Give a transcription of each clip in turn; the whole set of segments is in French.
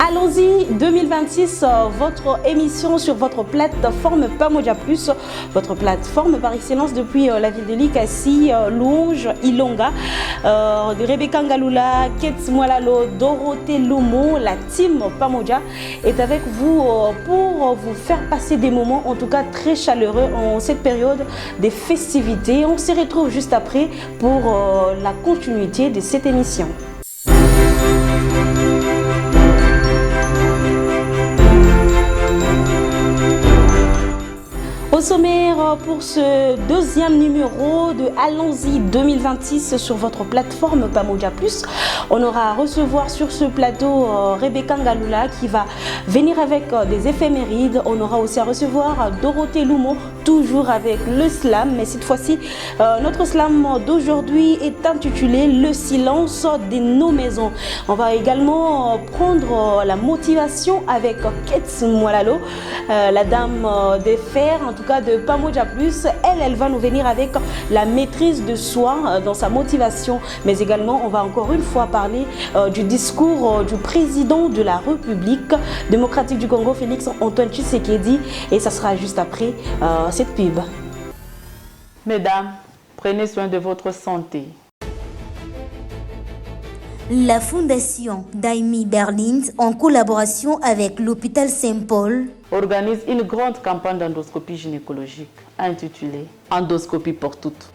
Allons-y 2026, votre émission sur votre plateforme Pamoja Plus, votre plateforme par excellence depuis la ville de Likasi, Louange, Ilonga, de Rebecca Ngalula, Kets Mwalalo, Dorothée Lomo, la team Pamoja est avec vous pour vous faire passer des moments en tout cas très chaleureux en cette période des festivités. On se retrouve juste après pour la continuité de cette émission. Au sommaire pour ce deuxième numéro de Allons-y 2026 sur votre plateforme Pamoja Plus, on aura à recevoir sur ce plateau Rebecca Ngalula qui va venir avec des éphémérides. On aura aussi à recevoir Dorothée Lomo, toujours avec le slam, mais cette fois-ci notre slam d'aujourd'hui est intitulé Le silence de nos maisons. On va également prendre la motivation avec Kets Mwalalo, la dame des fers, en tout cas de Pamoja Plus. Elle va nous venir avec la maîtrise de soi dans sa motivation, mais également on va encore une fois parler du discours du président de la République démocratique du Congo, Félix Antoine Tshisekedi, et ça sera juste après cette pub. Mesdames, prenez soin de votre santé. La Fondation Daimi Berlin, en collaboration avec l'hôpital Saint-Paul, organise une grande campagne d'endoscopie gynécologique intitulée Endoscopie pour toutes.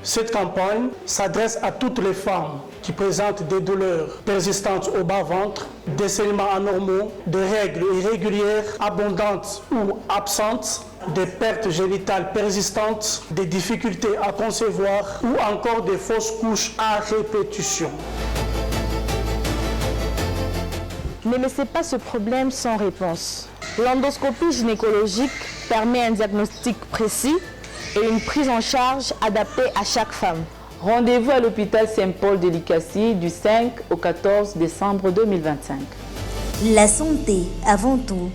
Cette campagne s'adresse à toutes les femmes qui présentent des douleurs persistantes au bas-ventre, des saignements anormaux, des règles irrégulières, abondantes ou absentes, des pertes génitales persistantes, des difficultés à concevoir ou encore des fausses couches à répétition. Ne laissez pas ce problème sans réponse. L'endoscopie gynécologique permet un diagnostic précis et une prise en charge adaptée à chaque femme. Rendez-vous à l'hôpital Saint-Paul de Likasi du 5 au 14 décembre 2025. La santé avant tout.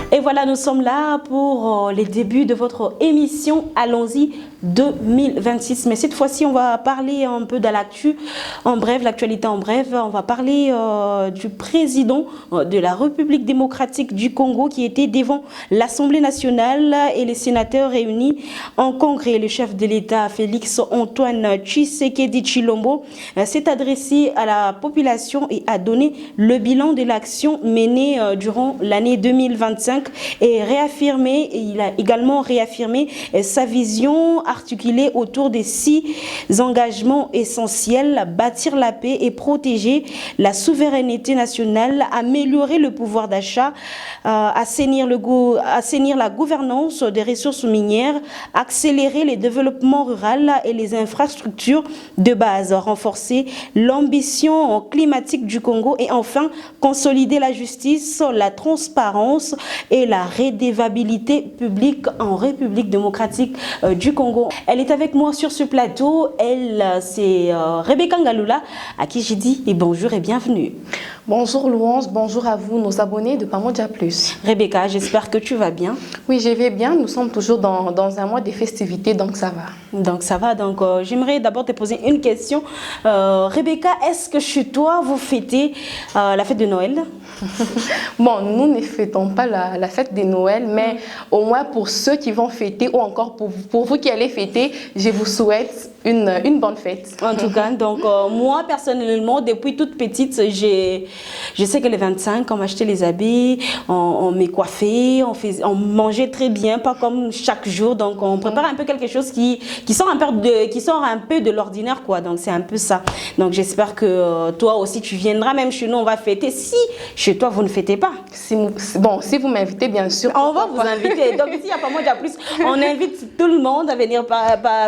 Et voilà, nous sommes là pour les débuts de votre émission Allons-y 2026. Mais cette fois-ci, on va parler un peu de l'actu, en bref, l'actualité en bref. On va parler du président de la République démocratique du Congo qui était devant l'Assemblée nationale et les sénateurs réunis en congrès. Le chef de l'État, Félix Antoine Tshisekedi Tshilombo, s'est adressé à la population et a donné le bilan de l'action menée durant l'année 2025 et il a également réaffirmé sa vision articulée autour des 6 engagements essentiels: bâtir la paix et protéger la souveraineté nationale, améliorer le pouvoir d'achat, assainir la gouvernance des ressources minières, accélérer le développement rural et les infrastructures de base, renforcer l'ambition climatique du Congo et enfin consolider la justice, la transparence et la redevabilité publique en République démocratique du Congo. Elle est avec moi sur ce plateau. Elle, c'est Rebecca Ngalula, à qui j'ai dit bonjour et bienvenue. Bonjour Louange, bonjour à vous, nos abonnés de Pamoja Plus. Rebecca, j'espère que tu vas bien. Oui, je vais bien. Nous sommes toujours dans un mois des festivités, donc ça va. Donc ça va. Donc j'aimerais d'abord te poser une question. Rebecca, est-ce que chez toi, vous fêtez la fête de Noël? Bon, nous ne fêtons pas la fête de Noël, mais au moins pour ceux qui vont fêter ou encore pour vous qui allez fêter, je vous souhaite une bonne fête. En tout cas, donc moi personnellement, depuis toute petite, je sais que les 25, on m'achetait les habits, on me coiffait, on mangeait très bien, pas comme chaque jour. Donc on prépare un peu quelque chose qui sort un peu de l'ordinaire, quoi. Donc c'est un peu ça. Donc j'espère que toi aussi tu viendras, même chez nous, on va fêter. Si chez toi vous ne fêtez pas. Si vous m'invitez, bien sûr. On va vous inviter. Donc ici à Pamoja Plus, on invite tout le monde à venir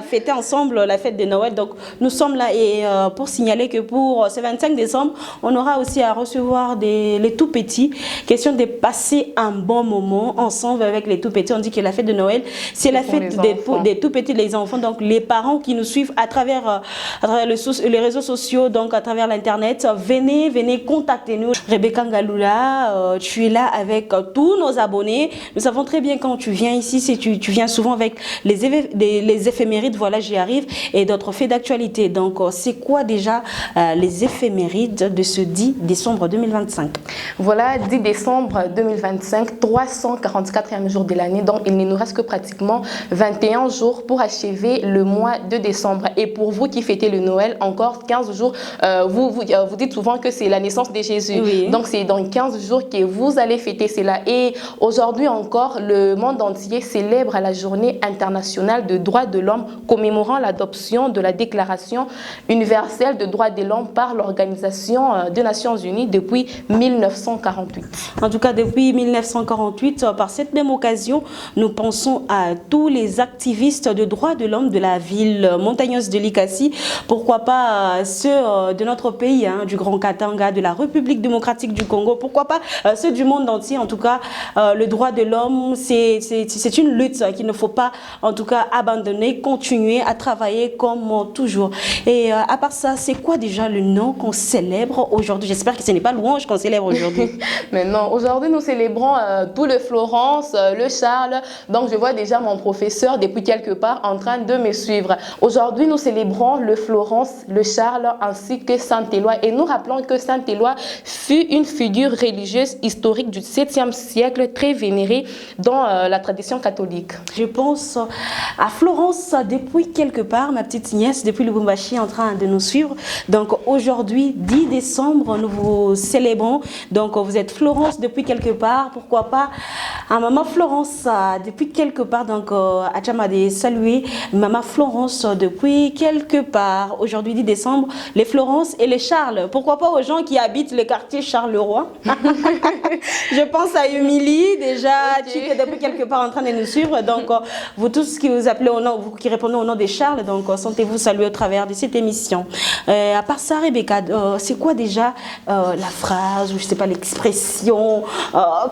fêter ensemble la fête de Noël. Donc nous sommes là et pour signaler que pour ce 25 décembre, on aura aussi à recevoir les tout petits. Question de passer un bon moment ensemble avec les tout petits. On dit que la fête de Noël, c'est la fête des tout petits, les enfants. Donc les parents qui nous suivent à travers les réseaux sociaux, donc à travers l'internet, venez contacter nous. Rebecca Ngalula, tu es là avec tous nos abonnés abonnés. Nous savons très bien quand tu viens ici, tu viens souvent avec les éphémérides, voilà, j'y arrive, et d'autres faits d'actualité. Donc, c'est quoi déjà les éphémérides de ce 10 décembre 2025? Voilà, 10 décembre 2025, 344e jour de l'année. Donc, il ne nous reste que pratiquement 21 jours pour achever le mois de décembre. Et pour vous qui fêtez le Noël, encore 15 jours, vous dites souvent que c'est la naissance de Jésus. Oui. Donc, c'est dans 15 jours que vous allez fêter cela. Et aujourd'hui encore, le monde entier célèbre la journée internationale des droits de l'homme, commémorant l'adoption de la Déclaration universelle des droits de l'homme par l'Organisation des Nations Unies depuis 1948. En tout cas, depuis 1948, par cette même occasion, nous pensons à tous les activistes de droits de l'homme de la ville montagneuse de Likasi. Pourquoi pas ceux de notre pays, hein, du Grand Katanga, de la République démocratique du Congo. Pourquoi pas ceux du monde entier. En tout cas, le droit de l'homme, c'est une lutte qu'il ne faut pas, en tout cas, abandonner, continuer à travailler comme toujours. Et à part ça, c'est quoi déjà le nom qu'on célèbre aujourd'hui? J'espère que ce n'est pas Louange qu'on célèbre aujourd'hui. Mais non, aujourd'hui, nous célébrons tout le Florence, le Charles. Donc, je vois déjà mon professeur depuis quelque part en train de me suivre. Aujourd'hui, nous célébrons le Florence, le Charles ainsi que Saint-Éloi. Et nous rappelons que Saint-Éloi fut une figure religieuse historique du 7e siècle, très vénérée dans la tradition catholique. Je pense à Florence depuis quelque part, ma petite nièce, depuis Lubumbashi, en train de nous suivre. Donc aujourd'hui, 10 décembre, nous vous célébrons. Donc vous êtes Florence depuis quelque part, pourquoi pas à Maman Florence depuis quelque part. Donc à Tchamade, saluer Maman Florence depuis quelque part. Aujourd'hui, 10 décembre, les Florence et les Charles. Pourquoi pas aux gens qui habitent le quartier Charleroi. Je pense à Émilie, déjà, qui est depuis quelque part en train de nous suivre. Donc, vous tous qui vous appelez au nom, vous qui répondez au nom des Charles, donc sentez-vous saluer au travers de cette émission. À part ça, Rebecca, c'est quoi déjà la phrase ou je sais pas l'expression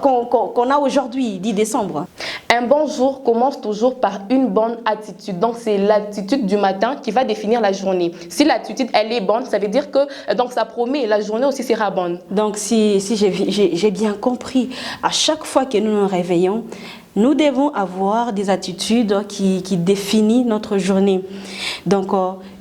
qu'on a aujourd'hui, 10 décembre? Un bon jour commence toujours par une bonne attitude. Donc, c'est l'attitude du matin qui va définir la journée. Si l'attitude, elle est bonne, ça veut dire que donc ça promet, la journée aussi sera bonne. Donc, si j'ai bien compris, à chaque fois que nous nous réveillons, nous devons avoir des attitudes qui définissent notre journée. Donc,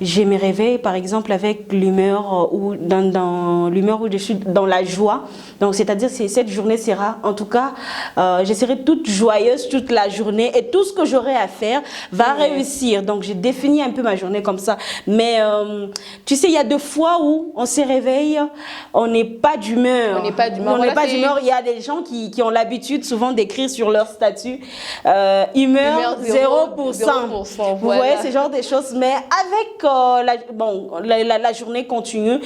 je me réveille par exemple avec l'humeur ou dans l'humeur où je suis dans la joie. Donc, c'est-à-dire que cette journée sera, en tout cas, je serai toute joyeuse toute la journée et tout ce que j'aurai à faire va réussir. Donc, j'ai défini un peu ma journée comme ça. Mais, tu sais, il y a des fois où on se réveille, on n'est pas d'humeur. On n'est pas d'humeur. On n'est pas d'humeur. Il y a des gens qui ont l'habitude souvent d'écrire sur leur statut humeur 0%. Vous voyez ce genre de choses. Mais avec la journée continue,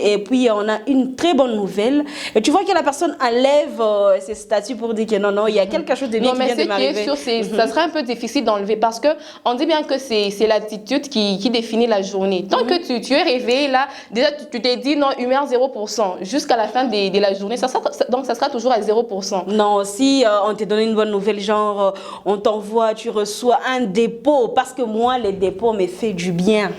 et puis on a une très bonne nouvelle. Et tu vois que la personne enlève ses statuts pour dire que non, il y a quelque chose de bien qui vient de m'arriver. Non, mais ce qui est sûr, ça sera un peu difficile d'enlever parce que on dit bien que c'est l'attitude qui définit la journée. Tant que tu es réveillé là, déjà tu t'es dit non, humeur 0%. Jusqu'à la fin de la journée, donc ça sera toujours à 0%. Non, si on te donne une bonne nouvelle, genre on t'envoie, tu reçois un dépôt, parce que moi les dépôts me fait du bien.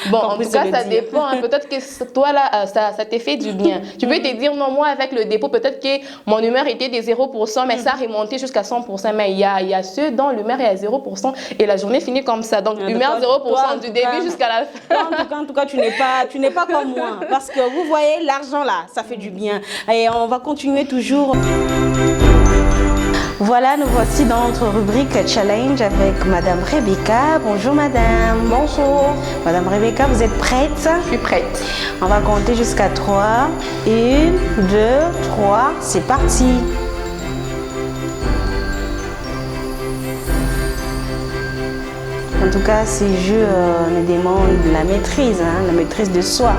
Bon, en tout cas ça dépend, hein. Peut-être que toi là ça te fait du bien. Tu peux te dire non, moi avec le dépôt peut-être que mon humeur était de 0%, mais ça a remonté jusqu'à 100%, mais il y a ceux dont l'humeur est à 0% et la journée finit comme ça, donc humeur 0% du début jusqu'à la fin. En tout cas tu n'es pas comme moi, parce que vous voyez l'argent là, ça fait du bien. Et on va continuer toujours. Voilà, nous voici dans notre rubrique Challenge avec Madame Rebecca. Bonjour Madame. Bonjour. Madame Rebecca, vous êtes prête? Je suis prête. On va compter jusqu'à 3. 1, 2, 3, c'est parti. En tout cas, ces jeux nous demandent la maîtrise de soi.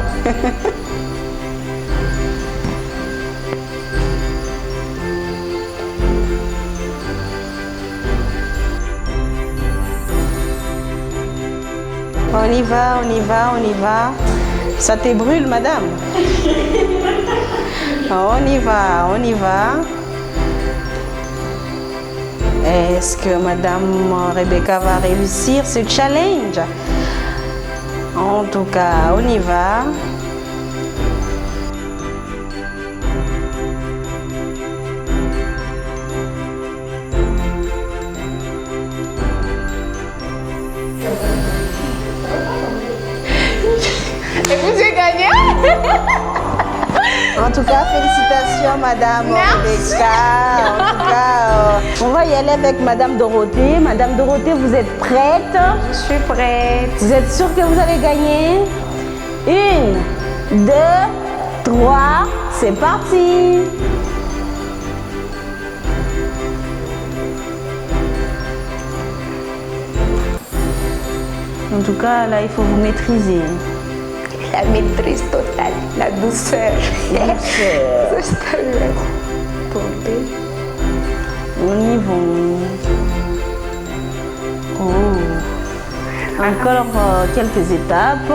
On y va. Ça te brûle, madame? On y va. Est-ce que madame Rebecca va réussir ce challenge? En tout cas, on y va. gagné. En tout cas, félicitations, Madame Rebecca. En tout cas, on va y aller avec Madame Dorothée. Madame Dorothée, vous êtes prête? Je suis prête. Vous êtes sûre que vous allez gagner? 1, 2, 3, c'est parti! En tout cas, là, il faut vous maîtriser. La maîtrise totale, la douceur. On y va. Oh. Encore quelques étapes.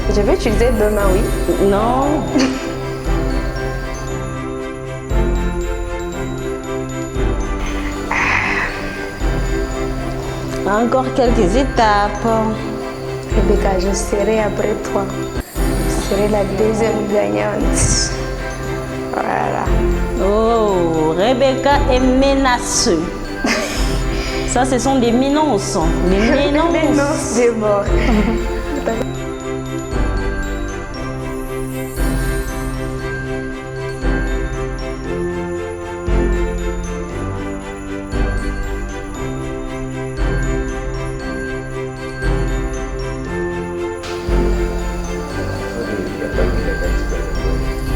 Je vais utiliser deux mains, oui. Non. Encore quelques étapes. Rebecca, je serai après toi. Je serai la deuxième gagnante. Voilà. Oh, Rebecca est menaceuse. Ça, ce sont des menaces. Des menaces. Menace de mort.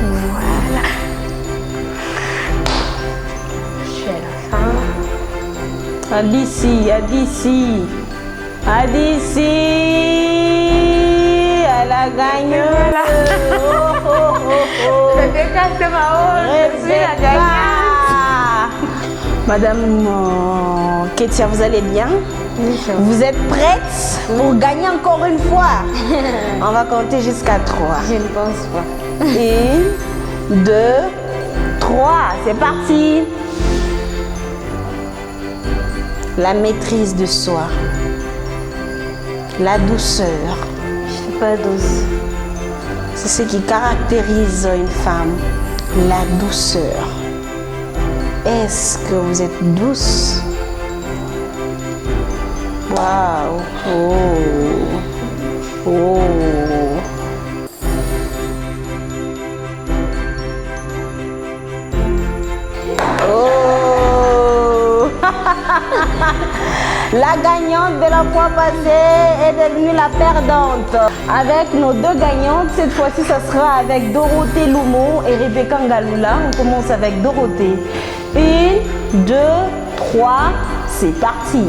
Voilà. Je suis à la fin. Adici, Adici. Adici. Elle a gagné. Oh, oh, oh, oh. Rebecca, c'est ma honte. Je suis la gagnante. Madame Ketia, vous allez bien? Vous êtes prête pour gagner encore une fois? On va compter jusqu'à 3. Je ne pense pas. 1, 2, 3, c'est parti. La maîtrise de soi, la douceur, Je suis pas douce. c'est ce qui caractérise une femme, la douceur. Est-ce que vous êtes douce? Waouh! Oh! Oh! Oh! La gagnante de la fois passée est devenue la perdante. Avec nos deux gagnantes, cette fois-ci, ça sera avec Dorothée Lumo et Rebecca Ngalula. On commence avec Dorothée. 1, 2, 3, c'est parti.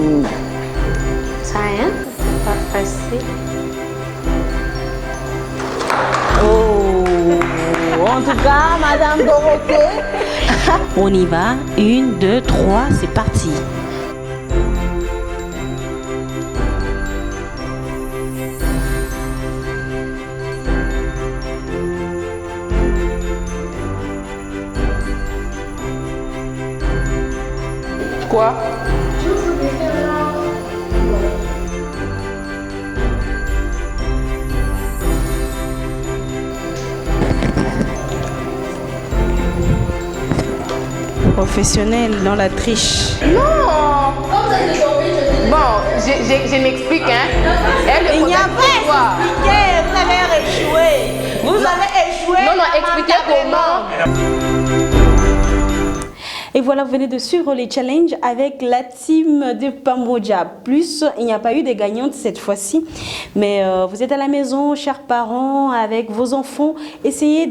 Ça, hein? C'est pas facile. Oh, en tout cas, Madame Dorothée. On y va. 1, 2, 3, c'est parti. Quoi? Professionnel dans la triche. Non! Bon, je m'explique, hein. Elle, Il n'y a pas expliqué, vous avez échoué. Vous avez échoué. Non, non, expliquez comment. Et voilà, vous venez de suivre les challenges avec la team de Pamboja. Plus, il n'y a pas eu de gagnantes cette fois-ci. Mais vous êtes à la maison, chers parents, avec vos enfants. Essayez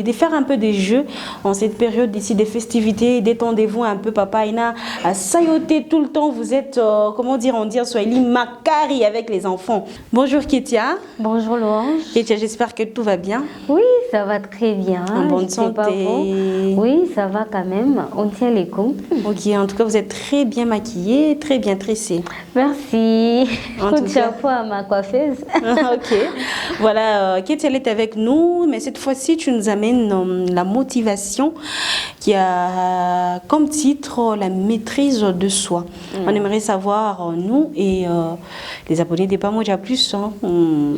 de faire un peu des jeux en cette période d'ici des festivités. Détendez-vous un peu, papa. Il a sailloté tout le temps. Vous êtes, comment dire, on dit en Swahili, Makari avec les enfants. Bonjour Ketia. Bonjour Louange. Ketia, j'espère que tout va bien. Oui, ça va très bien. En bonne Je sais pas santé. vous. Oui, ça va quand même. On tient les coups. Ok, en tout cas, vous êtes très bien maquillée, très bien tressée. Merci. En Coup tout de cas. chapeau à ma coiffeuse. Ok, voilà, Ketia elle est avec nous, mais cette fois-ci, tu nous amènes la motivation qui a comme titre la maîtrise de soi. On aimerait savoir, nous et les abonnés des Pamoja Plus,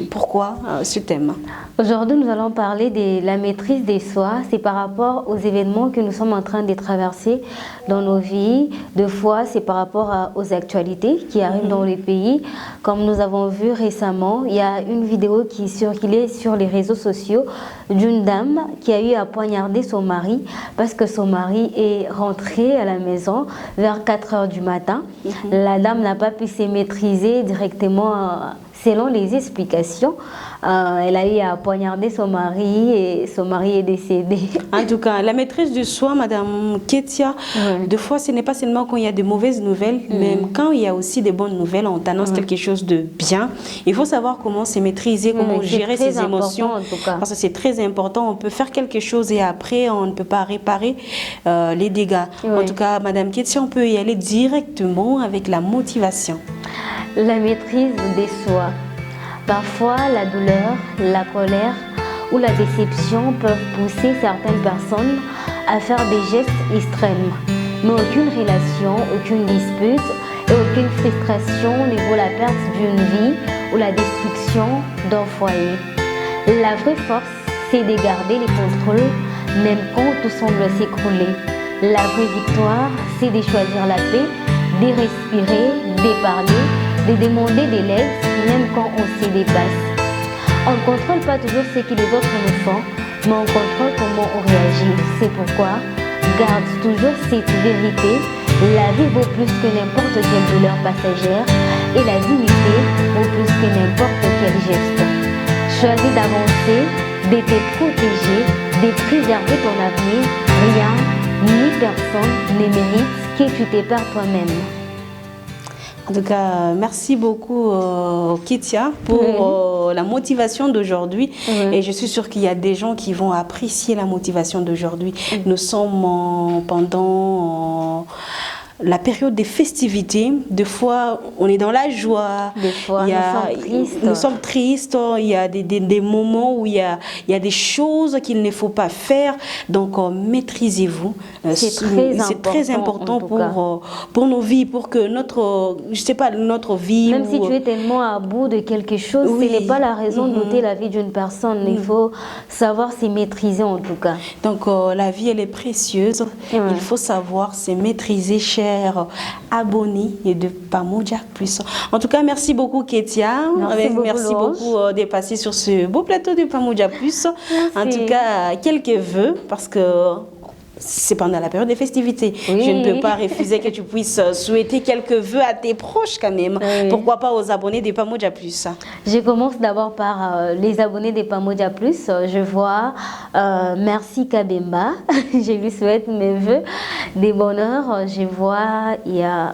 pourquoi ce thème. Aujourd'hui, nous allons parler de la maîtrise de soi. C'est par rapport aux événements que nous sommes en train de traverser dans nos vies. Deux fois, c'est par rapport aux actualités qui arrivent dans les pays. Comme nous avons vu récemment, il y a une vidéo qui circulait sur les réseaux sociaux d'une dame qui a eu à poignarder son mari parce que son mari est rentré à la maison vers 4 heures du matin. La dame n'a pas pu se maîtriser directement selon les explications. Elle a eu à poignarder son mari et son mari est décédé. En tout cas, la maîtrise de soi, Madame Ketia, des fois ce n'est pas seulement quand il y a de mauvaises nouvelles, même quand il y a aussi des bonnes nouvelles, on t'annonce quelque chose de bien. Il faut savoir comment se maîtriser, comment gérer ses émotions, en tout cas. parce que c'est très important. On peut faire quelque chose et après on ne peut pas réparer les dégâts. En tout cas, Madame Ketia, on peut y aller directement avec la motivation. La maîtrise de soi. Parfois, la douleur, la colère ou la déception peuvent pousser certaines personnes à faire des gestes extrêmes. Mais aucune relation, aucune dispute et aucune frustration ne vaut la perte d'une vie ou la destruction d'un foyer. La vraie force, c'est de garder le contrôle même quand tout semble s'écrouler. La vraie victoire, c'est de choisir la paix, de respirer, de parler, de demander de l'aide même quand on se dépasse. On ne contrôle pas toujours ce que les autres nous font, mais on contrôle comment on réagit. C'est pourquoi garde toujours cette vérité. La vie vaut plus que n'importe quelle douleur passagère et la dignité vaut plus que n'importe quel geste. Choisis d'avancer, de te protéger, de préserver ton avenir. Rien ni personne ne mérite que tu te perds toi-même. En tout cas, merci beaucoup Ketia pour la motivation d'aujourd'hui. Et je suis sûre qu'il y a des gens qui vont apprécier la motivation d'aujourd'hui. Nous sommes pendant la période des festivités. Des fois, on est dans la joie. Des fois, nous sommes tristes. Il y a des moments où il y a des choses qu'il ne faut pas faire. Donc, maîtrisez-vous. C'est très important pour nos vies, pour que notre vie... Même si tu es tellement à bout de quelque chose, ce n'est pas la raison d'ôter la vie d'une personne. Il faut savoir se maîtriser en tout cas. Donc, la vie, elle est précieuse. Il faut savoir se maîtriser, chers abonnés de Pamoja Plus. En tout cas, merci beaucoup Ketia. Merci beaucoup de passer sur ce beau plateau de Pamoja Plus. En tout cas, quelques vœux, parce que c'est pendant la période des festivités. Je ne peux pas refuser que tu puisses souhaiter quelques vœux à tes proches quand même. Pourquoi pas aux abonnés des Pamoja Plus. Je commence d'abord par les abonnés des Pamoja Plus. Je vois Merci Kabemba. Je lui souhaite mes vœux des bonheurs. Je vois, il y a...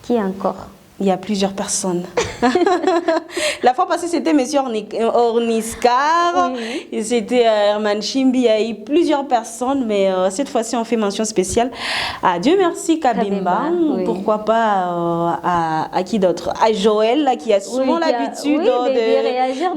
Qui encore? Il y a plusieurs personnes. La fois passée, c'était M. Orniskar, c'était Herman Chimbi, il y a eu plusieurs personnes, mais cette fois-ci, on fait mention spéciale à Dieu merci Kabemba. Pourquoi pas à qui d'autre? À Joël, là, qui a souvent l'habitude de réagir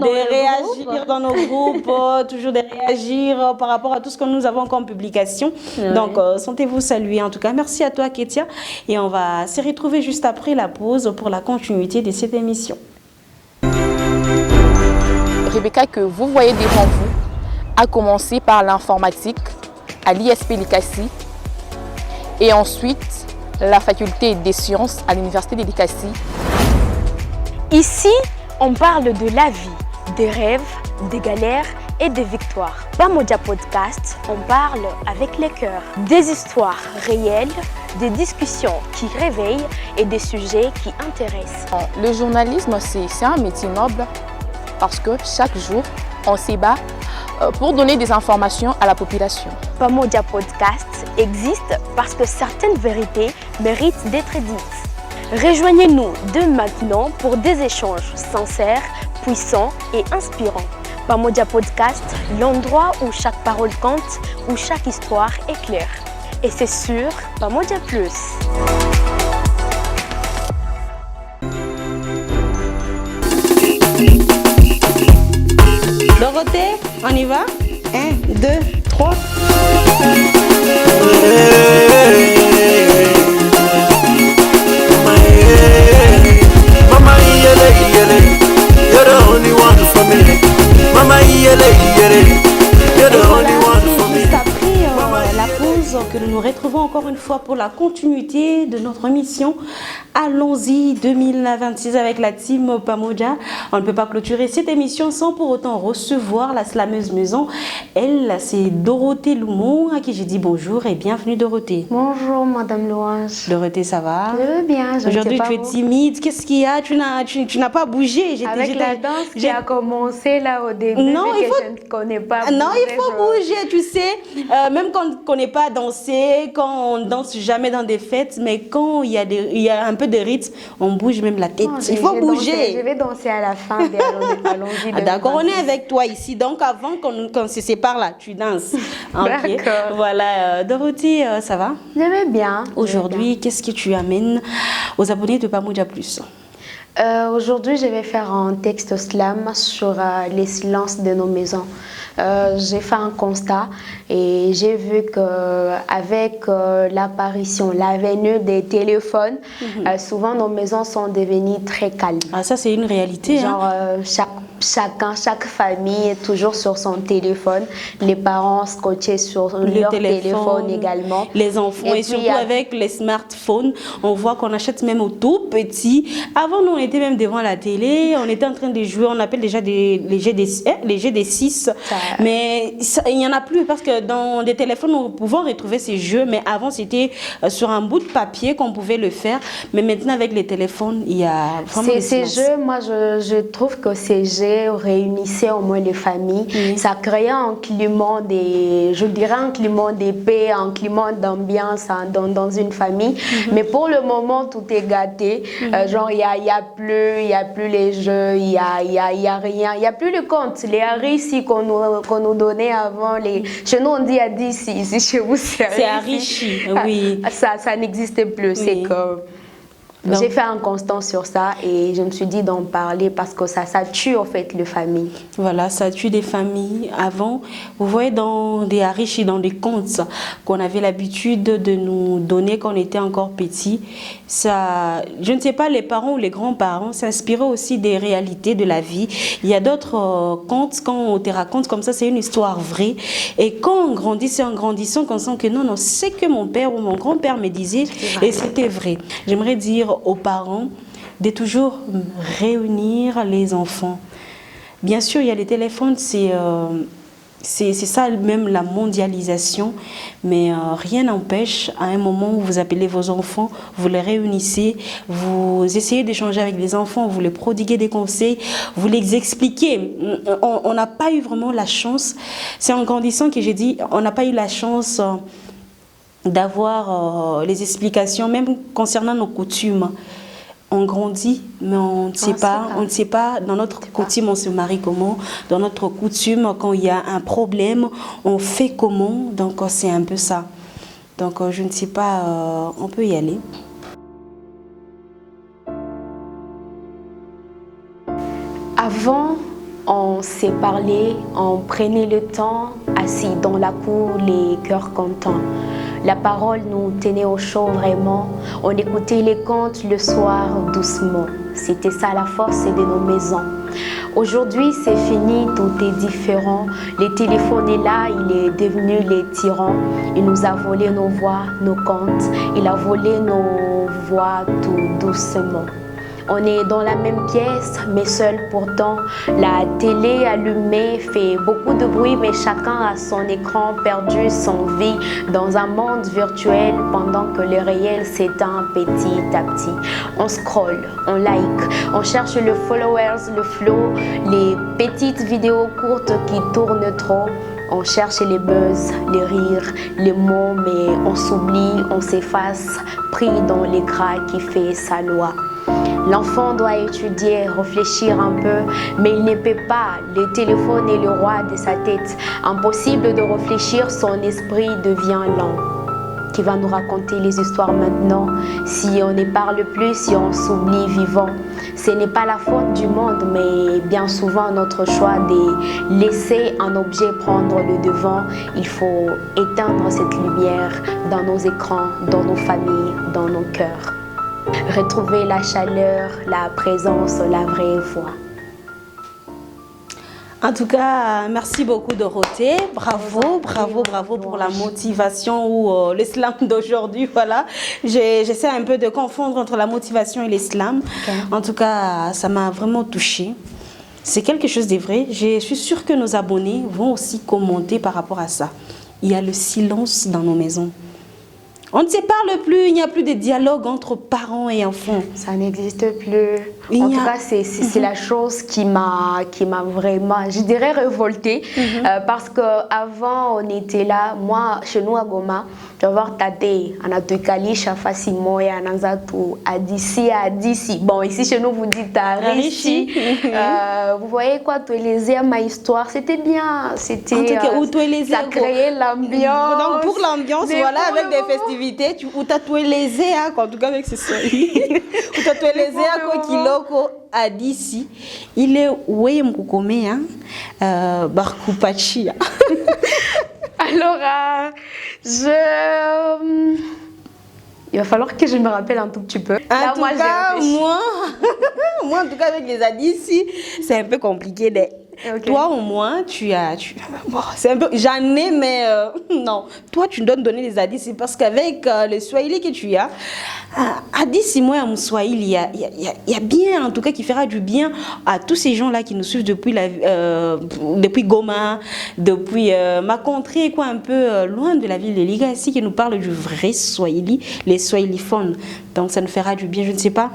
dans nos groupes, toujours de réagir par rapport à tout ce que nous avons comme publication. Donc, sentez-vous salués. En tout cas, merci à toi, Ketia. Et on va se retrouver juste après la pause pour la continuité de cette émission. Rebecca, que vous voyez devant vous, a commencé par l'informatique à l'ISP Likasi et ensuite la faculté des sciences à l'université de Likasi. Ici, on parle de la vie, des rêves, des galères et des victoires. Pamoja Podcast, on parle avec les cœurs. Des histoires réelles, des discussions qui réveillent et des sujets qui intéressent. Le journalisme, c'est un métier noble parce que chaque jour, on se bat pour donner des informations à la population. Pamoja Podcast existe parce que certaines vérités méritent d'être dites. Rejoignez-nous dès maintenant pour des échanges sincères, puissants et inspirants. Pamoja Podcast, l'endroit où chaque parole compte, où chaque histoire est claire. Et c'est sur Pamoja Plus. Dorothée, on y va? 1, 2, 3. Mama yele yele, you're the only one for me. Mama yele yele, you're the only one for me. Juste après la pause, que nous nous retrouvons encore une fois pour la continuité de notre émission. Allons-y 2026 avec la team Pamoja. On ne peut pas clôturer cette émission sans pour autant recevoir la slameuse maison. Elle, c'est Dorothée Loumon, à qui j'ai dit bonjour et bienvenue Dorothée. Bonjour Madame Louange. Dorothée, ça va? Je vais bien. Aujourd'hui, tu es timide. Qu'est-ce qu'il y a? Tu n'as pas bougé. Avec la danse qui a commencé là au début, non, il faut... je ne connais pas. Non, il faut bouger, tu sais. Même quand on ne connaît pas danser, quand on danse jamais dans des fêtes, mais quand il y a un peu de rythme, on bouge même la tête. Il faut bouger. Je vais danser à la fin. Allons-y. D'accord, on est avec toi ici. Donc avant qu'on se sépare là, tu danses. Okay. D'accord. Voilà, Dorothée, ça va? Je vais bien. Aujourd'hui, qu'est-ce que tu amènes aux abonnés de Pamoja Plus? Aujourd'hui, je vais faire un texte slam sur les silences de nos maisons. J'ai fait un constat et j'ai vu qu'avec l'apparition, la venue des téléphones, souvent nos maisons sont devenues très calmes. Ah, ça c'est une réalité. Genre, chaque famille est toujours sur son téléphone. Les parents scotchés sur leur téléphone également. Les enfants et surtout avec les smartphones, on voit qu'on achète même au tout petit. Avant, nous, on était même devant la télé, on était en train de jouer, on appelle déjà les GD6. Mais il n'y en a plus parce que dans des téléphones, nous pouvons retrouver ces jeux. Mais avant, c'était sur un bout de papier qu'on pouvait le faire. Mais maintenant, avec les téléphones, il y a vraiment ces jeux, moi, je trouve que ces jeux réunissaient au moins les familles. Ça créait un climat un climat de paix, un climat d'ambiance dans une famille. Mais pour le moment, tout est gâté. Genre, il n'y a plus les jeux, il y a rien. Il n'y a plus le compte. Les Harissi qu'on nous donnait avant. Chez nous, on dit à 10 ici. Chez vous, c'est Harishi. Oui. Ça n'existe plus. Oui. C'est que... J'ai fait un constat sur ça et je me suis dit d'en parler parce que ça tue en fait les familles. Voilà, ça tue des familles. Avant, vous voyez dans des harichis, dans des contes qu'on avait l'habitude de nous donner quand on était encore petit, ça, je ne sais pas, les parents ou les grands-parents s'inspiraient aussi des réalités de la vie. Il y a d'autres contes, quand on te raconte comme ça, c'est une histoire vraie. Et quand on grandit, c'est en grandissant qu'on sent que non, c'est que mon père ou mon grand-père me disait et c'était vrai. J'aimerais dire aux parents de toujours réunir les enfants. Bien sûr, il y a les téléphones, c'est ça même la mondialisation, mais rien n'empêche à un moment où vous appelez vos enfants, vous les réunissez, vous essayez d'échanger avec les enfants, vous les prodiguez des conseils, vous les expliquez. On n'a pas eu vraiment la chance, c'est en grandissant que j'ai dit, on n'a pas eu la chance d'avoir les explications, même concernant nos coutumes. On grandit, mais on ne sait pas, dans notre coutume, on se marie comment, dans notre coutume, quand il y a un problème, on fait comment, donc c'est un peu ça. Donc je ne sais pas, on peut y aller. Avant, on s'est parlé, on prenait le temps, assis dans la cour, les cœurs contents. La parole nous tenait au chaud vraiment. On écoutait les contes le soir doucement. C'était ça la force de nos maisons. Aujourd'hui, c'est fini, tout est différent. Le téléphone est là, il est devenu les tyrans. Il nous a volé nos voix, nos contes. Il a volé nos voix tout doucement. On est dans la même pièce, mais seul pourtant. La télé allumée fait beaucoup de bruit, mais chacun a son écran perdu, son vie dans un monde virtuel, pendant que le réel s'éteint petit à petit. On scrolle, on like, on cherche le followers, le flow, les petites vidéos courtes qui tournent trop. On cherche les buzz, les rires, les mots, mais on s'oublie, on s'efface, pris dans l'écran qui fait sa loi. L'enfant doit étudier, réfléchir un peu, mais il ne peut pas. Le téléphone est le roi de sa tête. Impossible de réfléchir, son esprit devient lent. qui va nous raconter les histoires maintenant. Si on ne parle plus, si on s'oublie vivant, ce n'est pas la faute du monde, mais bien souvent notre choix de laisser un objet prendre le devant. Il faut éteindre cette lumière dans nos écrans, dans nos familles, dans nos cœurs. Retrouver la chaleur, la présence, la vraie voix. En tout cas, merci beaucoup Dorothée. Bravo, bravo, bravo pour la motivation ou l'islam d'aujourd'hui. Voilà, j'essaie un peu de confondre entre la motivation et l'islam. Okay. En tout cas, ça m'a vraiment touchée. C'est quelque chose de vrai. Je suis sûre que nos abonnés vont aussi commenter par rapport à ça. Il y a le silence dans nos maisons. On ne se parle plus, il n'y a plus de dialogue entre parents et enfants. Ça n'existe plus. En tout cas, c'est la chose qui m'a vraiment, je dirais, révoltée. Parce qu'avant, on était là, moi, chez nous à Goma, tu vas voir Tate, on a tout Kalisha, Fasimoya, Nanzatu, Adissi, Adissi. Bon, ici chez nous, vous dites Arishi. Vous voyez quoi, Touélésé, ma histoire, c'était bien. C'était. En tout cas, où Touélésé, ça créait l'ambiance. Donc, pour l'ambiance, voilà, avec des festivités, où t'as Touélésé, en tout cas avec ce soir. Où t'as Touélésé, quoi, Kiloko, Adissi. Il est oué Mkoukome, Barkoupachi. Alors, il va falloir que je me rappelle un tout petit peu. En tout cas, moi, en tout cas, avec les Adissi, c'est un peu compliqué. Okay. Toi, au moins, bon, c'est un peu... J'en ai, mais non. Toi, tu dois me donner les Adissi parce qu'avec le Swahili que tu as, Adissi, moi, à mon Swahili, il y a bien, en tout cas, qui fera du bien à tous ces gens-là qui nous suivent depuis Goma, depuis ma contrée, quoi, un peu loin de la ville de Liga, ici, qui nous parle du vrai Swahili, les Swahiliphones. Donc, ça nous fera du bien. Je ne sais pas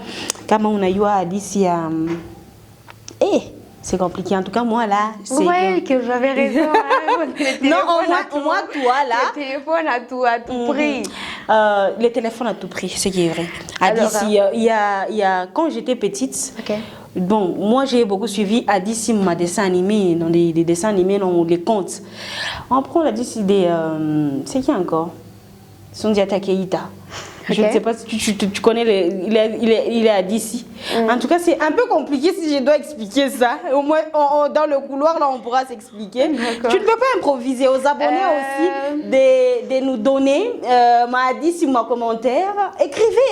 comment on a eu à Adissi à... c'est compliqué. En tout cas, moi, là... Oui, que j'avais raison. Hein. Non, au moins, toi, là... Le téléphone à tout prix. Le téléphone à tout prix, c'est qui est vrai. Adissi, il y a, quand j'étais petite, bon, moi, j'ai beaucoup suivi Adissi, ma dessin animé, dans des dessins animés, dans les contes. On prend Adissi c'est qui encore? Sundiata Keita. Je ne sais pas si tu connais, il est à d'ici. En tout cas, c'est un peu compliqué si je dois expliquer ça. Au moins, dans le couloir, là, on pourra s'expliquer. Tu ne peux pas improviser. Aux abonnés aussi, de nous donner ma d'ici, mon commentaire.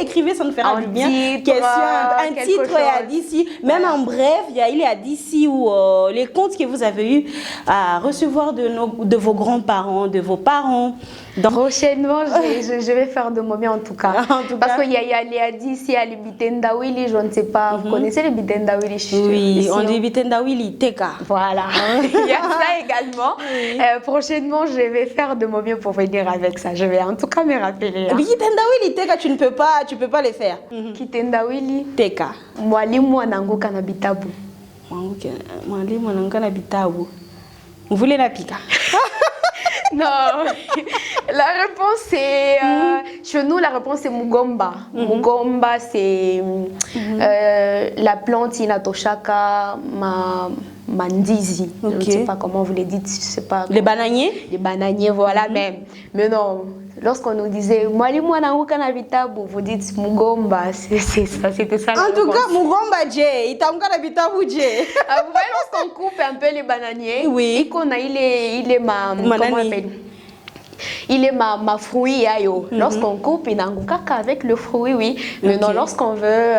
Écrivez, ça nous fera du bien. Un titre à d'ici. Même en bref, il est à d'ici ou les comptes que vous avez eu à recevoir de vos grands-parents, de vos parents. Donc, prochainement, je vais faire de mon mieux en tout cas. Parce qu'il y a les Adissi, il y a les Bitendawili, je ne sais pas. Vous connaissez les Bitendawili? Oui, on dit Bitendawili, Teka. Voilà, il y a ça également. Prochainement, je vais faire de mon mieux pour venir avec ça. Je vais en tout cas me rappeler. Bitendawili, Teka, tu peux pas les faire. Kitendawili, Teka. Mwalimu ananguka na bitabu. Mwalimu ananguka na bitabu. Vous voulez la pika? Non, la réponse c'est... chez nous, la réponse c'est Mugomba. Mugomba, c'est la plante Inatoshaka Mandizi. Je ne sais pas comment vous le dites. Je sais pas les bananiers? Les bananiers, voilà même. Mais non, lorsqu'on nous disait Mwalimu ananguka na vitabu, vous dites Mugomba, c'est ça, c'était ça. En tout cas, Mugomba Dje, itanguka na vitabu Dje. Vous voyez, lorsqu'on coupe un peu les bananiers, et qu'on a, il est ma... Comment on appelle? Il est ma fruit ayo. Lorsqu'on coupe, il n'anguka qu'avec le fruit, oui. Mais non, lorsqu'on veut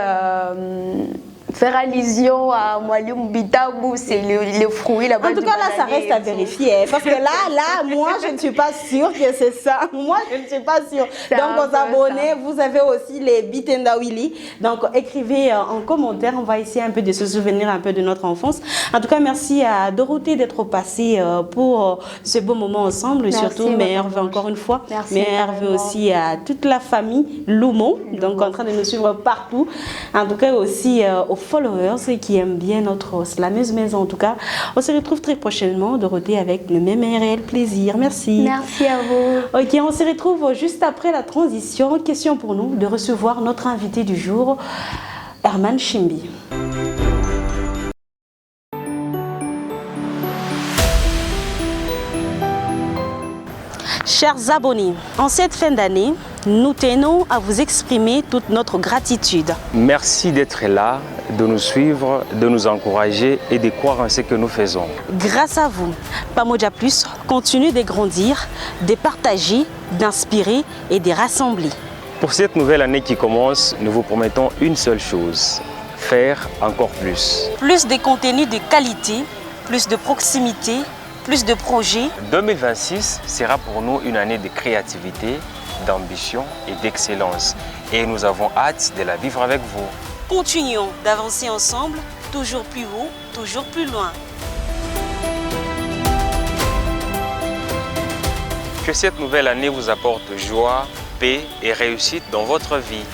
faire allusion à Mwalimu Bitabu, c'est le fruit là-bas. En tout cas, là, ça reste à vérifier. Parce que là, moi, je ne suis pas sûre que c'est ça. Moi, je ne suis pas sûre. Donc, aux abonnés, vous avez aussi les Bitendawili. Donc, écrivez en commentaire. On va essayer un peu de se souvenir un peu de notre enfance. En tout cas, merci à Dorothée d'être passée pour ce beau moment ensemble. Et surtout, mais Hervé encore une fois. Merci. Mais Hervé aussi à toute la famille Lumo. Donc, en train de nous suivre partout. En tout cas, aussi aux followers qui aiment bien notre slameuse maison. En tout cas, on se retrouve très prochainement, Dorothée, avec le même et réel plaisir. Merci. Merci à vous. Ok, on se retrouve juste après la transition. Question pour nous de recevoir notre invité du jour, Herman Chimbi. Chers abonnés, en cette fin d'année, nous tenons à vous exprimer toute notre gratitude. Merci d'être là, de nous suivre, de nous encourager et de croire en ce que nous faisons. Grâce à vous, Pamoja Plus continue de grandir, de partager, d'inspirer et de rassembler. Pour cette nouvelle année qui commence, nous vous promettons une seule chose, faire encore plus. Plus de contenus de qualité, plus de proximité, plus de projets. 2026 sera pour nous une année de créativité, d'ambition et d'excellence. Et nous avons hâte de la vivre avec vous. Continuons d'avancer ensemble, toujours plus haut, toujours plus loin. Que cette nouvelle année vous apporte joie, paix et réussite dans votre vie.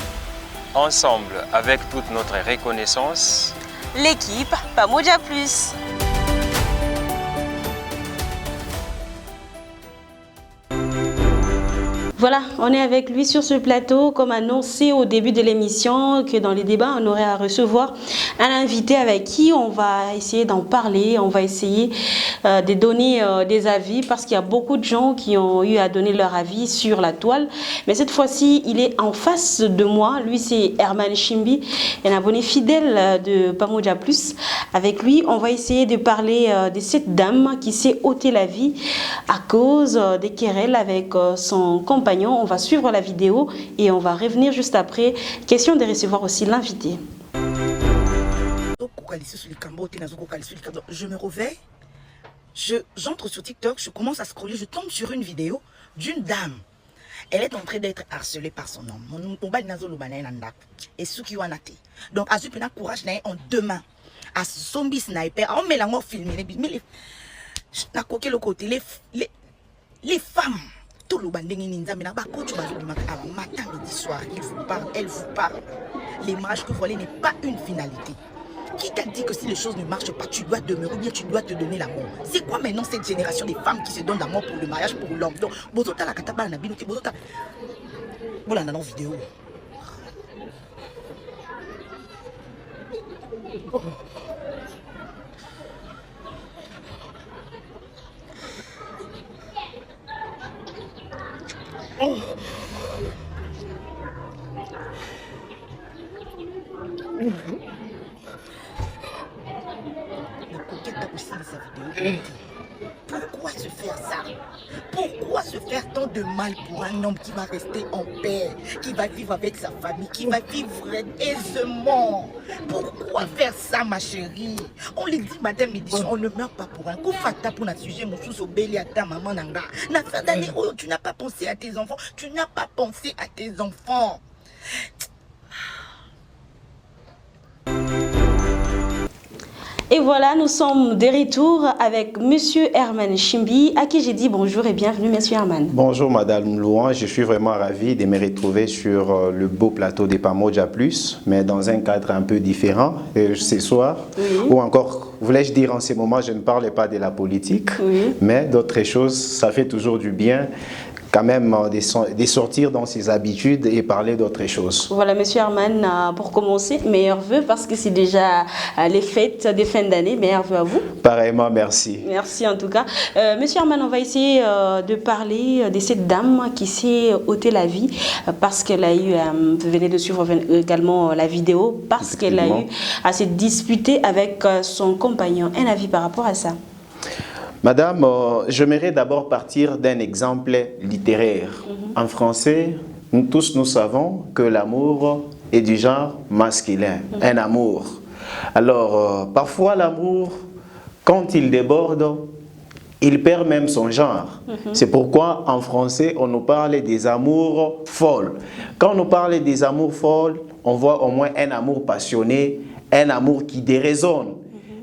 Ensemble, avec toute notre reconnaissance, l'équipe Pamoja Plus. Voilà, on est avec lui sur ce plateau, comme annoncé au début de l'émission, que dans les débats, on aurait à recevoir un invité avec qui on va essayer d'en parler, on va essayer de donner des avis, parce qu'il y a beaucoup de gens qui ont eu à donner leur avis sur la toile. Mais cette fois-ci, il est en face de moi. Lui, c'est Herman Chimbi, un abonné fidèle de Pamoja Plus. Avec lui, on va essayer de parler de cette dame qui s'est ôté la vie à cause des querelles avec son compagnon. On va suivre la vidéo et on va revenir juste après. Question de recevoir aussi l'invité. Je me réveille, j'entre sur TikTok, je commence à scroller, je tombe sur une vidéo d'une dame. Elle est en train d'être harcelée par son homme. Et ce qui a été. Donc, à ce point, courage en deux mains. À zombie sniper, on met la mort filmée. Mais les femmes. Tout le monde matin, midi, soir, il vous parle, elle vous parle. Les mariages que vous voulez n'est pas une finalité. Qui t'a dit que si les choses ne marchent pas, tu dois demeurer ou bien tu dois te donner l'amour? C'est quoi maintenant cette génération des femmes qui se donnent l'amour pour le mariage, pour l'homme? Donc, bozota la kataba na binuki, bozota. Voilà, dans vidéo. Oh. Pourquoi se faire ça? Pourquoi se faire tant de mal pour un homme qui va rester en paix, qui va vivre avec sa famille, qui va vivre aisément? Pourquoi faire ça, ma chérie? On lui dit, madame Médition, on ne meurt pas pour un coup. Fata pour un sujet, mon sous obéli à ta maman nanga. La fin d'année, oh, tu n'as pas pensé à tes enfants. Tu n'as pas pensé à tes enfants. Et voilà, nous sommes de retour avec Monsieur Herman Chimbi, à qui j'ai dit bonjour et bienvenue, Monsieur Herman. Bonjour Madame Louange, je suis vraiment ravi de me retrouver sur le beau plateau des Pamoja Plus, mais dans un cadre un peu différent ce soir. Oui. Ou encore, voulais-je dire en ce moment, je ne parle pas de la politique, oui, mais d'autres choses, ça fait toujours du bien. Quand même de sortir dans ses habitudes et parler d'autres choses. Voilà, Monsieur Herman, pour commencer, meilleurs vœux parce que c'est déjà les fêtes des fins d'année. Meilleurs vœux à vous. Pareillement, merci. Merci en tout cas. Monsieur Herman, on va essayer de parler de cette dame qui s'est ôté la vie parce qu'elle a eu, vous venez de suivre également la vidéo, parce qu'elle a eu à se disputer avec son compagnon. Un avis par rapport à ça? Madame, j'aimerais d'abord partir d'un exemple littéraire. En français, nous tous nous savons que l'amour est du genre masculin, un amour. Alors, parfois l'amour, quand il déborde, il perd même son genre. C'est pourquoi en français, on nous parle des amours folles. Quand on nous parle des amours folles, on voit au moins un amour passionné, un amour qui déraisonne.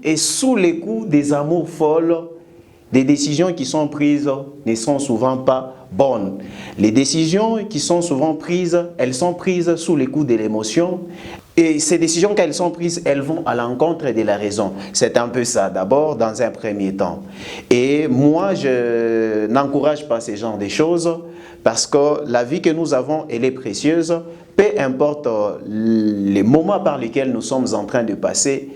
Et sous les coups des amours folles, des décisions qui sont prises ne sont souvent pas bonnes. Les décisions qui sont souvent prises, elles sont prises sous les coups de l'émotion. Et ces décisions qu'elles sont prises, elles vont à l'encontre de la raison. C'est un peu ça, d'abord, dans un premier temps. Et moi, je n'encourage pas ce genre de choses parce que la vie que nous avons, elle est précieuse. Peu importe les moments par lesquels nous sommes en train de passer,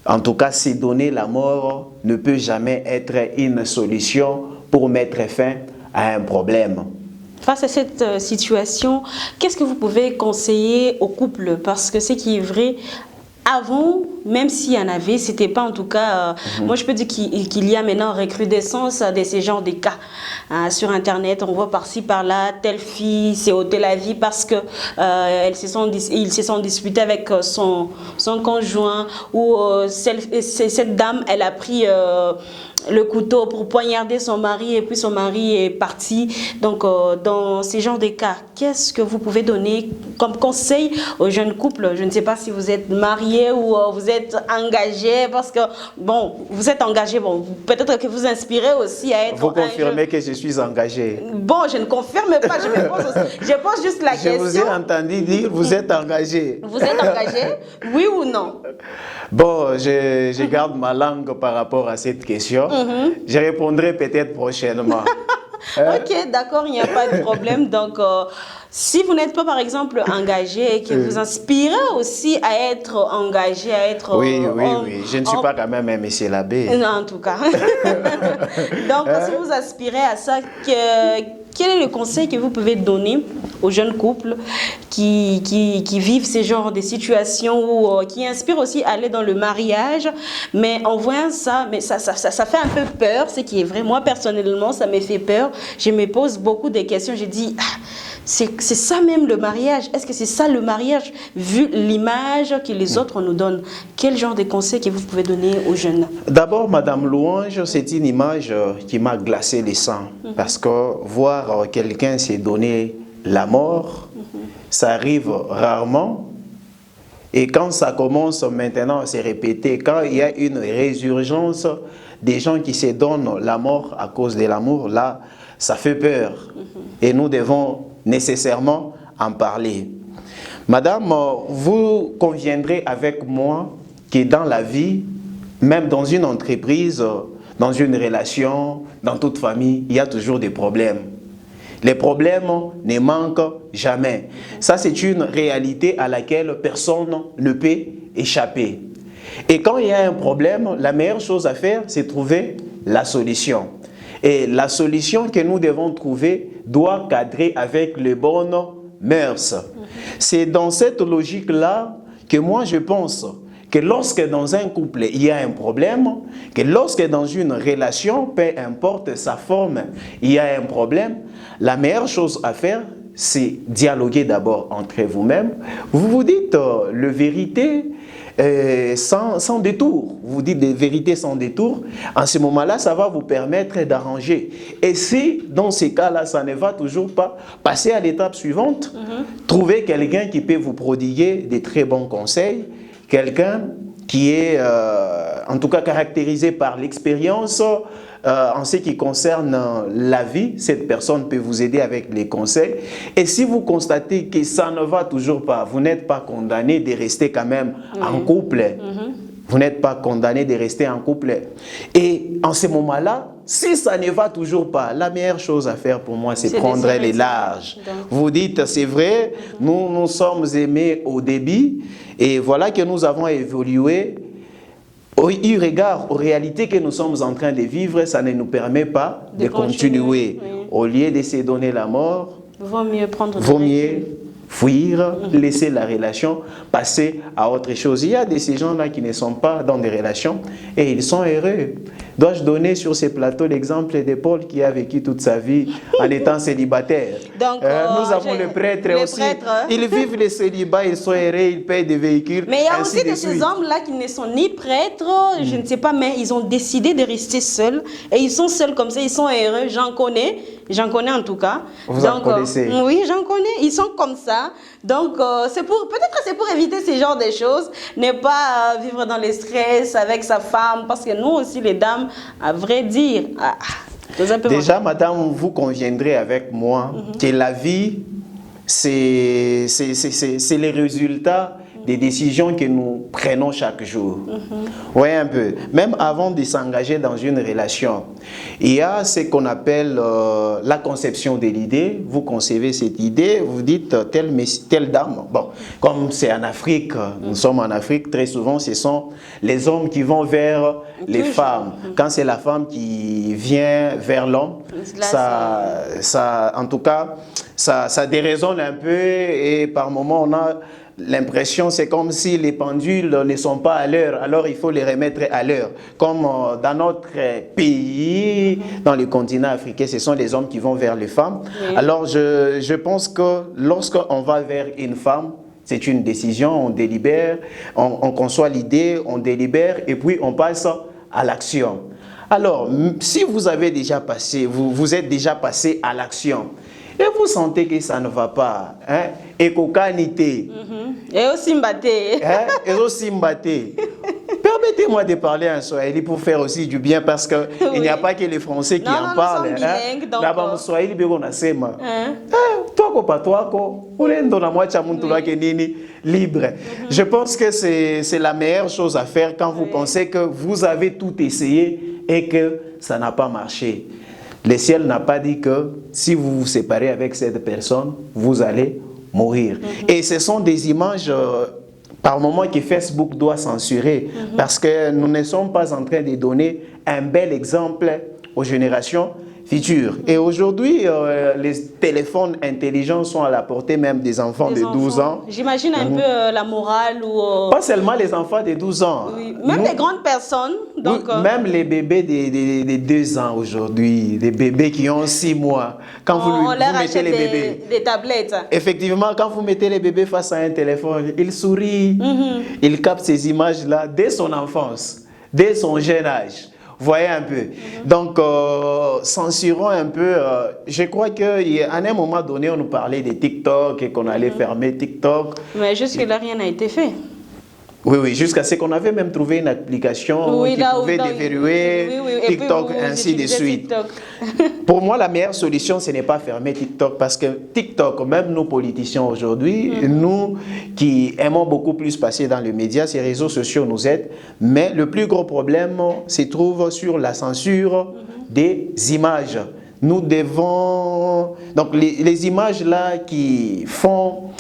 en tout cas, se donner la mort ne peut jamais être une solution pour mettre fin a un problème. Face à cette situation, qu'est-ce que vous pouvez conseiller au couple? Parce que ce qui est vrai, avant, même s'il y en avait, c'était pas en tout cas... Moi, je peux dire qu'il y a maintenant recrudescence de ces genres de cas. Sur Internet, on voit par-ci, par-là, telle fille s'est ôté la vie parce que ils se sont disputés avec son conjoint, ou cette dame, elle a pris... le couteau pour poignarder son mari et puis son mari est parti. Donc, dans ces genres de cas, qu'est-ce que vous pouvez donner comme conseil aux jeunes couples? Je ne sais pas si vous êtes mariés ou vous êtes engagés, parce que, bon, vous êtes engagés, bon, peut-être que vous inspirez aussi à être... Vous confirmez que je suis engagé? Bon, je ne confirme pas, je pose juste la question. Je vous ai entendu dire, vous êtes engagé. Vous êtes engagé, oui ou non? Bon, je garde ma langue par rapport à cette question. Je répondrai peut-être prochainement. Ok, d'accord, il n'y a pas de problème. Donc, si vous n'êtes pas, par exemple, engagé et que vous inspirez aussi à être engagé, à être... Oui. Je ne suis pas quand même un monsieur l'abbé. Non, en tout cas. Donc, si vous aspirez à ça, quel est le conseil que vous pouvez donner aux jeunes couples qui vivent ces genres de situations, ou qui inspirent aussi à aller dans le mariage, mais en voyant ça, mais ça fait un peu peur, ce qui est vrai. Moi, personnellement, ça me fait peur. Je me pose beaucoup de questions. Je dis, c'est ça même le mariage? Est-ce que c'est ça le mariage, vu l'image que les autres nous donnent? Quel genre de conseils que vous pouvez donner aux jeunes? D'abord, Madame Louange, c'est une image qui m'a glacé le sang. Parce que voir quelqu'un s'est donné la mort, ça arrive rarement. Et quand ça commence maintenant à se répéter, quand il y a une résurgence des gens qui se donnent la mort à cause de l'amour, là, ça fait peur. Et nous devons nécessairement en parler. Madame, vous conviendrez avec moi que dans la vie, même dans une entreprise, dans une relation, dans toute famille, il y a toujours des problèmes. Les problèmes ne manquent jamais. Ça, c'est une réalité à laquelle personne ne peut échapper. Et quand il y a un problème, la meilleure chose à faire, c'est trouver la solution. Et la solution que nous devons trouver doit cadrer avec les bonnes mœurs. C'est dans cette logique-là que moi je pense que lorsque dans un couple il y a un problème, que lorsque dans une relation, peu importe sa forme, il y a un problème, la meilleure chose à faire, c'est dialoguer d'abord entre vous-même. Vous vous dites la vérité sans détour. Vous dites des vérités sans détour. En ce moment-là, ça va vous permettre d'arranger. Et si, dans ces cas-là, ça ne va toujours pas, passer à l'étape suivante, trouver quelqu'un qui peut vous prodiguer des très bons conseils, quelqu'un qui est, en tout cas, caractérisé par l'expérience, en ce qui concerne la vie. Cette personne peut vous aider avec les conseils. Et si vous constatez que ça ne va toujours pas, vous n'êtes pas condamné de rester quand même en couple. Vous n'êtes pas condamné de rester en couple. Et en ce moment-là, si ça ne va toujours pas, la meilleure chose à faire pour moi, c'est prendre les larges. Vous dites, c'est vrai, nous nous sommes aimés au début, et voilà que nous avons évolué. Eu regard aux réalités que nous sommes en train de vivre, ça ne nous permet pas de continuer. Au lieu de se donner la mort, vaut mieux prendre fuir, laisser la relation, passer à autre chose. Il y a de ces gens-là qui ne sont pas dans des relations et ils sont heureux. Dois-je donner sur ces plateaux l'exemple de Paul qui a vécu toute sa vie en étant célibataire? Donc, nous avons le prêtre aussi. Ils vivent le célibat, ils sont heureux, ils payent des véhicules. Mais il y a aussi de ces hommes-là qui ne sont ni prêtres, je ne sais pas, mais ils ont décidé de rester seuls. Et ils sont seuls comme ça, ils sont heureux. J'en connais en tout cas. Vous en connaissez? Oui, j'en connais. Ils sont comme ça. Donc, peut-être c'est pour éviter ce genre de choses. Ne pas vivre dans le stress avec sa femme. Parce que nous aussi, les dames, à vrai dire... Déjà, madame, vous conviendrez avec moi que la vie, c'est les résultats des décisions que nous prenons chaque jour. Oui, un peu. Même avant de s'engager dans une relation, il y a ce qu'on appelle la conception de l'idée. Vous concevez cette idée, vous dites telle dame. Bon, comme c'est en Afrique, nous sommes en Afrique, très souvent ce sont les hommes qui vont vers les femmes. Quand c'est la femme qui vient vers l'homme, en tout cas, ça déraisonne un peu et par moments on a l'impression, c'est comme si les pendules ne sont pas à l'heure, alors il faut les remettre à l'heure. Comme dans notre pays, dans le continent africain, ce sont les hommes qui vont vers les femmes. Oui. Alors je pense que lorsqu'on va vers une femme, c'est une décision, on délibère, on conçoit l'idée, on délibère et puis on passe à l'action. Alors, si vous avez déjà passé, vous êtes déjà passé à l'action, et vous sentez que ça ne va pas, hein, et qu'aucanité. Et aussi mbaté. Et aussi mbaté. Permettez-moi de parler en Swahili pour faire aussi du bien, parce qu'il oui. n'y a pas que les Français qui en parlent. Là-bas, en Swahili, on a sema. Libre. Je pense que c'est la meilleure chose à faire quand vous pensez que vous avez tout essayé et que ça n'a pas marché. Le ciel n'a pas dit que si vous vous séparez avec cette personne, vous allez mourir. Et ce sont des images par moment que Facebook doit censurer parce que nous ne sommes pas en train de donner un bel exemple aux générations futures. Et aujourd'hui, les téléphones intelligents sont à la portée même des enfants de 12 ans. J'imagine un peu la morale ou... Pas seulement les enfants de 12 ans. Oui. Même les grandes personnes. Donc, même les bébés de 2 ans aujourd'hui, des bébés qui ont 6 mois. Quand vous mettez les bébés... Des tablettes. Effectivement, quand vous mettez les bébés face à un téléphone, ils sourient, ils captent ces images-là dès son enfance, dès son jeune âge. Voyez un peu. Donc, censurons un peu. Je crois qu'à un moment donné, on nous parlait de TikTok et qu'on allait fermer TikTok. Mais jusque-là, rien n'a été fait. Oui, oui, jusqu'à ce qu'on avait même trouvé une application qui pouvait déverrouiller TikTok, ainsi de suite. Pour moi, la meilleure solution, ce n'est pas fermer TikTok, parce que TikTok, même nous politiciens aujourd'hui, nous qui aimons beaucoup plus passer dans les médias, ces réseaux sociaux nous aident, mais le plus gros problème se trouve sur la censure des images. Nous devons... Donc, les images là qui font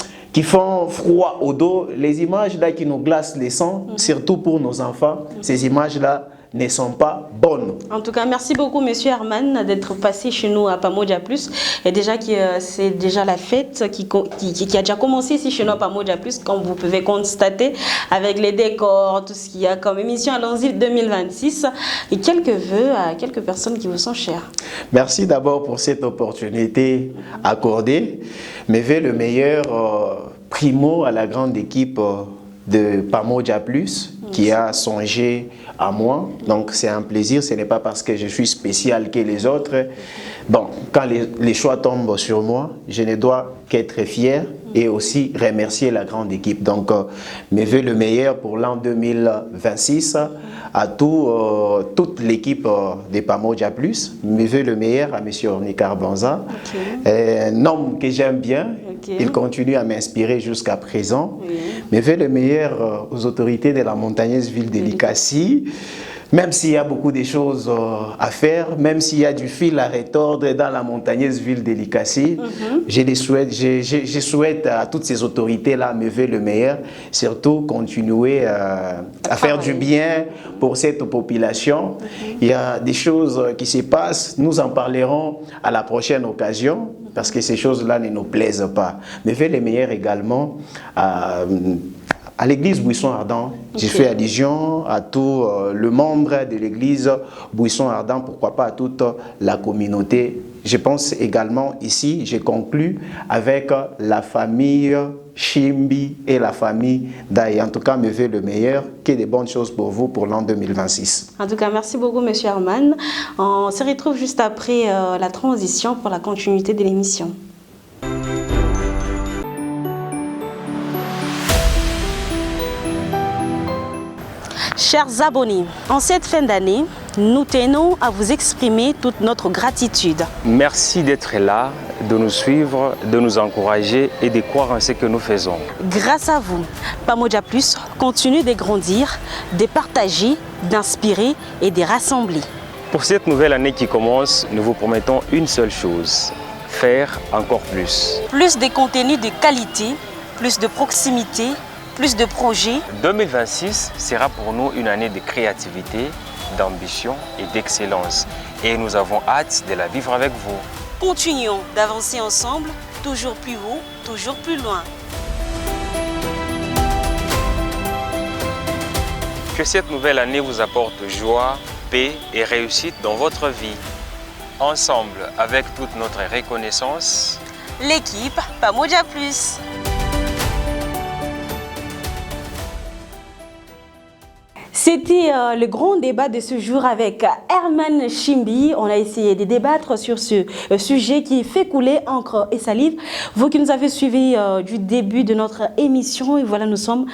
froid au dos, les images là qui nous glacent les sangs, surtout pour nos enfants, ces images-là ne sont pas bonnes. En tout cas, merci beaucoup, Monsieur Herman, d'être passé chez nous à Pamoja Plus. Et déjà, c'est déjà la fête qui a déjà commencé ici chez nous à Pamoja Plus, comme vous pouvez constater, avec les décors, tout ce qu'il y a comme émission Allons-y 2026, et quelques vœux à quelques personnes qui vous sont chères. Merci d'abord pour cette opportunité accordée. Mes vœux le meilleur, primo à la grande équipe de Pamoja Plus, qui a songé à moi. Donc c'est un plaisir, ce n'est pas parce que je suis spécial que les autres. Bon, quand les choix tombent sur moi, je ne dois qu'être fier et aussi remercier la grande équipe. Donc mes vœux le meilleur pour l'an 2026 à toute l'équipe de Pamoja Plus. Mes vœux le meilleur à M. Ornikar Banza, un homme que j'aime bien. Il continue à m'inspirer jusqu'à présent. Mes vœux le meilleur aux autorités de la montagneuse ville de Likasi. Même s'il y a beaucoup de choses à faire, même s'il y a du fil à retordre dans la montagneuse ville de Likasi, je souhaite à toutes ces autorités-là me vœux le meilleur, surtout continuer à faire du bien pour cette population. Il y a des choses qui se passent, nous en parlerons à la prochaine occasion, parce que ces choses-là ne nous plaisent pas. Me vœux le meilleur également à l'église Buisson Ardent. J'ai fait allusion à tout le membre de l'église Buisson Ardent, pourquoi pas à toute la communauté. Je pense également ici, j'ai conclu avec la famille Chimbi et la famille Daï. En tout cas, me veut le meilleur, que de bonnes choses pour vous pour l'an 2026. En tout cas, merci beaucoup, M. Herman. On se retrouve juste après la transition pour la continuité de l'émission. Chers abonnés, en cette fin d'année, nous tenons à vous exprimer toute notre gratitude. Merci d'être là, de nous suivre, de nous encourager et de croire en ce que nous faisons. Grâce à vous, Pamoja Plus continue de grandir, de partager, d'inspirer et de rassembler. Pour cette nouvelle année qui commence, nous vous promettons une seule chose, faire encore plus. Plus de contenus de qualité, plus de proximité, plus de projets. 2026 sera pour nous une année de créativité, d'ambition et d'excellence. Et nous avons hâte de la vivre avec vous. Continuons d'avancer ensemble, toujours plus haut, toujours plus loin. Que cette nouvelle année vous apporte joie, paix et réussite dans votre vie. Ensemble, avec toute notre reconnaissance, l'équipe Pamoja Plus. C'était le grand débat de ce jour avec Herman Chimbi. On a essayé de débattre sur ce sujet qui fait couler encre et salive. Vous qui nous avez suivis du début de notre émission, et voilà, nous sommes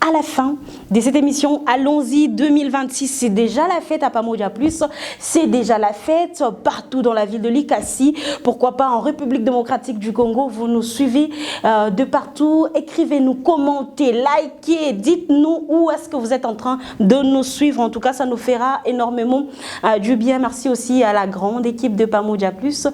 à la fin de cette émission. Allons-y 2026, c'est déjà la fête à Pamoja Plus, c'est déjà la fête partout dans la ville de Likasi, pourquoi pas en République démocratique du Congo. Vous nous suivez de partout, écrivez-nous, commentez, likez, dites-nous où est-ce que vous êtes en train de nous suivre. En tout cas, ça nous fera énormément du bien. Merci aussi à la grande équipe de Pamoja Plus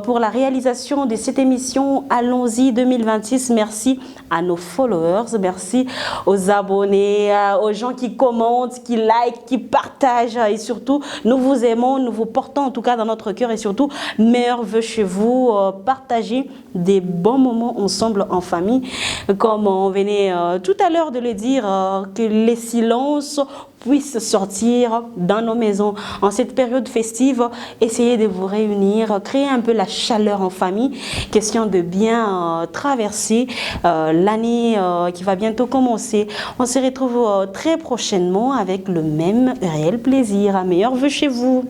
pour la réalisation de cette émission Allons-y 2026. Merci à nos followers, merci aux abonnés, aux gens qui commentent, qui likent, qui partagent, et surtout nous vous aimons, nous vous portons en tout cas dans notre cœur, et surtout meilleurs vœux chez vous. Partagez des bons moments ensemble en famille, comme on venait tout à l'heure de le dire, que les silences puissent sortir dans nos maisons. En cette période festive, essayez de vous réunir, créer un peu la chaleur en famille, question de bien traverser l'année qui va bientôt commencer. On se retrouve très prochainement avec le même réel plaisir. Meilleurs vœux chez vous.